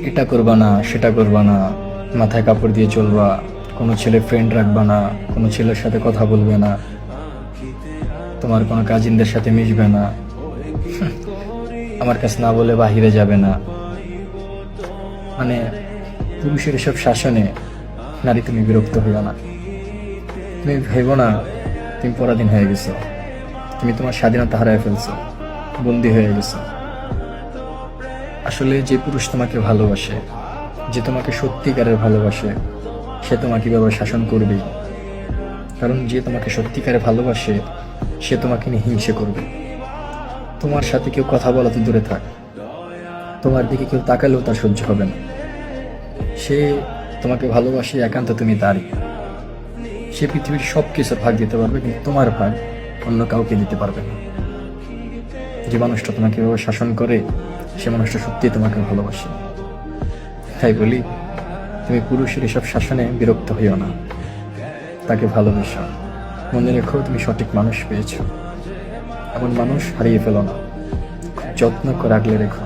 এটা করবা না, সেটা করবা না, মাথায় কাপড় দিয়ে চলবা, কোনো ছেলে ফ্রেন্ড রাখবা না, কোনো ছেলের সাথে কথা বলবে না, তোমার কোনো কাজিনদের সাথে মিশবে না, আমার কাছে না বলে বাহিরে যাবে না। মানে পুরুষের এসব শাসনে নারী তুমি বিরক্ত হইও না। তুমি ভেবো না তুমি পরাধীন হয়ে গেছো, তুমি তোমার স্বাধীনতা হারায় ফেলছো, বন্দী হয়ে গেছো। আসলে যে পুরুষ তোমাকে ভালোবাসে, যে তোমাকে সত্যিকারের ভালোবাসে, সে তোমাকে এভাবে শাসন করবেই। কারণ যে তোমাকে সত্যিকারে ভালোবাসে সে তোমাকে নিয়ে হিংসে করবে। তোমার সাথে কেউ কথা বলা তো দূরে থাক, তোমার দিকে কেউ তাকালেও তার সহ্য হবে না। সে তোমাকে ভালোবাসে, একান্ত তুমি তারই। সে পৃথিবীর সব কিছুর ভাগ দিতে পারবে, কিন্তু তোমার ভাগ অন্য কাউকে দিতে পারবে না। যে মানুষটা তোমাকে এভাবে শাসন করে সে মানুষটা সত্যিই তোমাকে ভালোবাসে। তাই বলি, তুমি পুরুষের এসব শাসনে বিরক্ত হইও না, তাকে ভালোবেসো। মনে রেখো তুমি সঠিক মানুষ পেয়েছো, এমন মানুষ হারিয়ে ফেলো না, যত্ন করে আগলে রেখো।